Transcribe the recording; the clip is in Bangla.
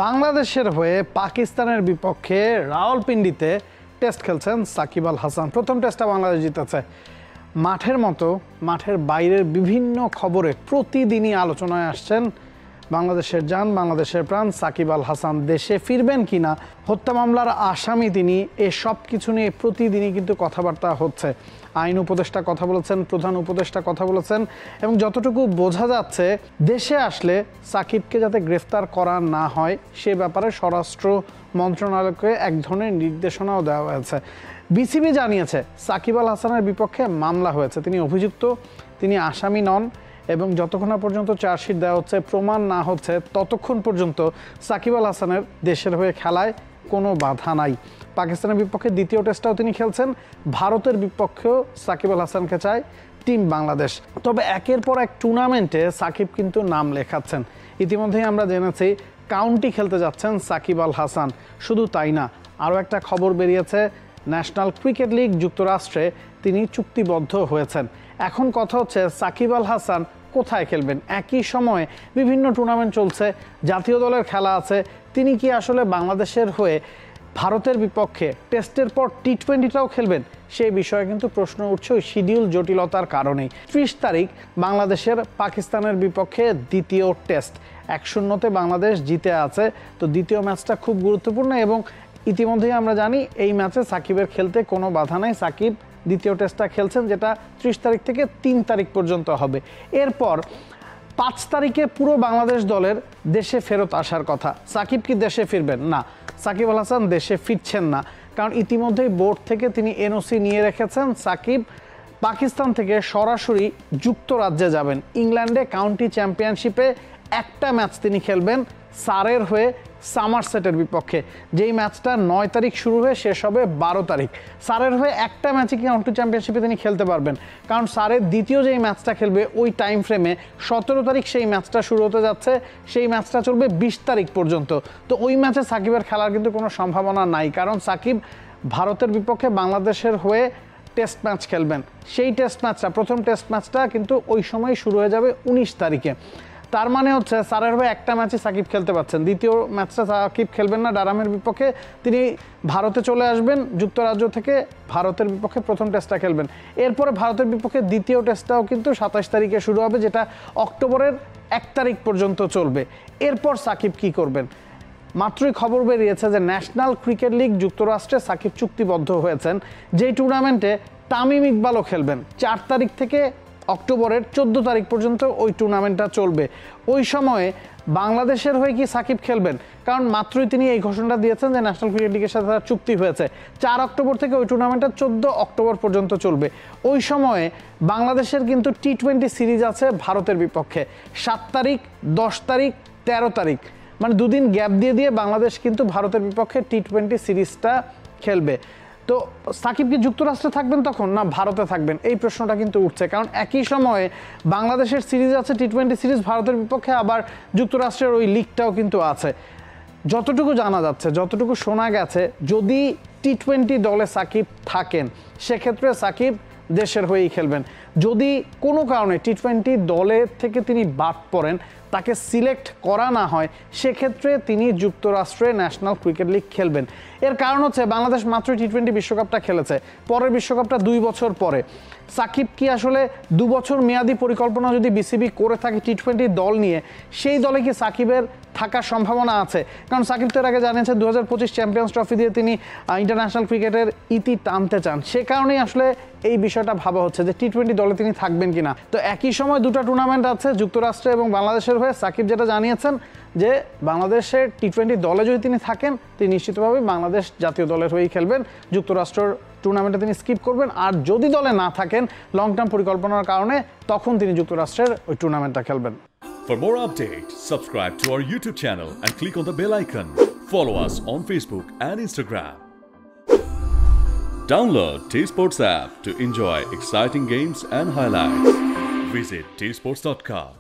বাংলাদেশের হয়ে পাকিস্তানের বিপক্ষে রাওয়ালপিন্ডিতে টেস্ট খেলছেন সাকিব আল হাসান। প্রথম টেস্টটা বাংলাদেশ জিতেছে। মাঠের মতো মাঠের বাইরের বিভিন্ন খবরে প্রতিদিনই আলোচনায় আসছেন বাংলাদেশের জান, বাংলাদেশের প্রাণ সাকিব আল হাসান। দেশে ফিরবেন কিনা, হত্যা মামলার আসামি তিনি, সব কিছু নিয়ে প্রতিদিনই কিন্তু কথাবার্তা হচ্ছে। আইন উপদেষ্টা কথা বলেছেন, প্রধান উপদেষ্টা কথা বলেছেন, এবং যতটুকু বোঝা যাচ্ছে দেশে আসলে সাকিবকে যাতে গ্রেফতার করা না হয় সে ব্যাপারে স্বরাষ্ট্র মন্ত্রণালয়কে এক ধরনের নির্দেশনাও দেওয়া হয়েছে। বিসিবি জানিয়েছে সাকিব আল হাসানের বিপক্ষে মামলা হয়েছে, তিনি অভিযুক্ত, তিনি আসামি নন, এবং যতক্ষণ না পর্যন্ত চার্জশিট দেওয়া হচ্ছে, প্রমাণ না হচ্ছে, ততক্ষণ পর্যন্ত সাকিব আল হাসানের দেশের হয়ে খেলায় কোনো বাধা নাই। পাকিস্তানের বিপক্ষে দ্বিতীয় টেস্টটাও তিনি খেলছেন। ভারতের বিপক্ষেও সাকিব আল হাসানকে চায় টিম বাংলাদেশ। তবে একের পর এক টুর্নামেন্টে সাকিব কিন্তু নাম লেখাচ্ছেন। ইতিমধ্যেই আমরা জেনেছি কাউন্টি খেলতে যাচ্ছেন সাকিব আল হাসান। শুধু তাই না, আরও একটা খবর বেরিয়েছে, ন্যাশনাল ক্রিকেট লিগ যুক্তরাষ্ট্রে তিনি চুক্তিবদ্ধ হয়েছেন। এখন কথা হচ্ছে সাকিব আল হাসান কোথায় খেলবেন। একই সময়ে বিভিন্ন টুর্নামেন্ট চলছে, জাতীয় দলের খেলা আছে, তিনি কি আসলে বাংলাদেশের হয়ে ভারতের বিপক্ষে টেস্টের পর টি-20টাও খেলবেন? সেই বিষয়ে কিন্তু প্রশ্ন উঠছে ওই শিডিউল জটিলতার কারণেই। 30 তারিখ বাংলাদেশের পাকিস্তানের বিপক্ষে দ্বিতীয় টেস্ট, 1-0 বাংলাদেশ জিতে আছে। তো দ্বিতীয় ম্যাচটা খুব গুরুত্বপূর্ণ, এবং ইতিমধ্যেই আমরা জানি এই ম্যাচে সাকিবের খেলতে কোনো বাধা নেই। সাকিব দ্বিতীয় টেস্টটা খেলছেন, যেটা 30 তারিখ থেকে 3 তারিখ পর্যন্ত হবে। এরপর 5 তারিখে পুরো বাংলাদেশ দলের দেশে ফেরত আসার কথা। সাকিব কি দেশে ফিরবেন? না, সাকিব আল হাসান দেশে ফিরছেন না, কারণ ইতিমধ্যেই বোর্ড থেকে তিনি এনওসি নিয়ে রেখেছেন। সাকিব পাকিস্তান থেকে সরাসরি যুক্তরাজ্যে যাবেন। ইংল্যান্ডে কাউন্টি চ্যাম্পিয়নশিপে একটা ম্যাচ তিনি খেলবেন সারের হয়ে সামারসেটের বিপক্ষে, যেই ম্যাচটা 9 তারিখ শুরু হয়ে শেষ হবে 12 তারিখ। সারের হয়ে একটা ম্যাচে কি কাউন্টি চ্যাম্পিয়নশিপে তিনি খেলতে পারবেন, কারণ সারের দ্বিতীয় যেই ম্যাচটা খেলবে ওই টাইম ফ্রেমে 17 তারিখ সেই ম্যাচটা শুরু হতে যাচ্ছে, সেই ম্যাচটা চলবে 20 তারিখ পর্যন্ত। তো ওই ম্যাচে সাকিবের খেলার কিন্তু কোনো সম্ভাবনা নাই, কারণ সাকিব ভারতের বিপক্ষে বাংলাদেশের হয়ে টেস্ট ম্যাচ খেলবেন। সেই টেস্ট ম্যাচটা, প্রথম টেস্ট ম্যাচটা কিন্তু ওই সময় শুরু হয়ে যাবে 19 তারিখে। তার মানে হচ্ছে সারের হয়ে একটা ম্যাচে সাকিব খেলতে পারছেন, দ্বিতীয় ম্যাচটা সাকিব খেলবেন না ডারামের বিপক্ষে। তিনি ভারতে চলে আসবেন যুক্তরাজ্য থেকে, ভারতের বিপক্ষে প্রথম টেস্টটা খেলবেন। এরপরে ভারতের বিপক্ষে দ্বিতীয় টেস্টটাও কিন্তু 27 তারিখে শুরু হবে, যেটা অক্টোবরের 1 তারিখ পর্যন্ত চলবে। এরপর সাকিব কি করবেন? মাত্রই খবর বেরিয়েছে যে ন্যাশনাল ক্রিকেট লিগ যুক্তরাষ্ট্রে সাকিব চুক্তিবদ্ধ হয়েছেন, যেই টুর্নামেন্টে তামিম ইকবালও খেলবেন। 4 তারিখ থেকে অক্টোবরের 14 তারিখ পর্যন্ত ওই টুর্নামেন্টটা চলবে। ওই সময়ে বাংলাদেশের হয়ে কি সাকিব খেলবেন? কারণ মাত্রই তিনি এই ঘোষণাটা দিয়েছেন যে ন্যাশনাল ক্রিকেট লিগের সাথে তার চুক্তি হয়েছে। 4 অক্টোবর থেকে ওই টুর্নামেন্টটা 14 অক্টোবর পর্যন্ত চলবে। ওই সময়ে বাংলাদেশের কিন্তু টি-20 সিরিজ আছে ভারতের বিপক্ষে 7 তারিখ, 10 তারিখ, 13 তারিখ, মানে দুদিন গ্যাপ দিয়ে দিয়ে বাংলাদেশ কিন্তু ভারতের বিপক্ষে টি-20 সিরিজটা খেলবে। তো সাকিব কি যুক্তরাষ্ট্রে থাকবেন তখন, না ভারতে থাকবেন? এই প্রশ্নটা কিন্তু উঠছে, কারণ একই সময়ে বাংলাদেশের সিরিজ আছে টি-20 সিরিজ ভারতের বিপক্ষে, আবার যুক্তরাষ্ট্রের ওই লিগটাও কিন্তু আছে। যতটুকু জানা যাচ্ছে, যতটুকু শোনা গেছে, যদি টি-20 দলে সাকিব থাকেন সেক্ষেত্রে সাকিব দেশের হয়েই খেলবেন। যদি কোনো কারণে টি-20 দলে থেকে তিনি বাদ পড়েন, তাকে সিলেক্ট করা না হয়, সেক্ষেত্রে তিনি যুক্তরাষ্ট্রে ন্যাশনাল ক্রিকেট লিগ খেলবেন। এর কারণ হচ্ছে বাংলাদেশ মাত্র টি-20 বিশ্বকাপটা খেলেছে, পরের বিশ্বকাপটা 2 বছর পরে। সাকিব কি আসলে 2 বছর মেয়াদি পরিকল্পনা যদি বিসিবি করে থাকে টি-20 দল নিয়ে, সেই দলে কি সাকিবের থাকার সম্ভাবনা আছে? কারণ সাকিব তো এর আগে জানিয়েছে 2025 চ্যাম্পিয়ন্স ট্রফি দিয়ে তিনি ইন্টারন্যাশনাল ক্রিকেটের ইতি টানতে চান। সে কারণেই আসলে এই বিষয়টা ভাবা হচ্ছে যে টি-20 দলে তিনি থাকবেন কিনা। তো একই সময় দুটো টুর্নামেন্ট আছে যুক্তরাষ্ট্রে এবং বাংলাদেশের হয়ে। সাকিব যেটা জানিয়েছেন যে বাংলাদেশের টি-20 দলে যদি তিনি থাকেন, তিনি নিশ্চিতভাবে বাংলাদেশ জাতীয় দলের হয়েই খেলবেন, যুক্তরাষ্ট্রের টুর্নামেন্টে তিনি স্কিপ করবেন। আর যদি দলে না থাকেন লং টার্ম পরিকল্পনার কারণে, তখন তিনি যুক্তরাষ্ট্রের ওই টুর্নামেন্টটা খেলবেন। For more updates, subscribe to our YouTube channel and click on the bell icon. Follow us on Facebook and Instagram. Download T-Sports app to enjoy exciting games and highlights. Visit tsports.com.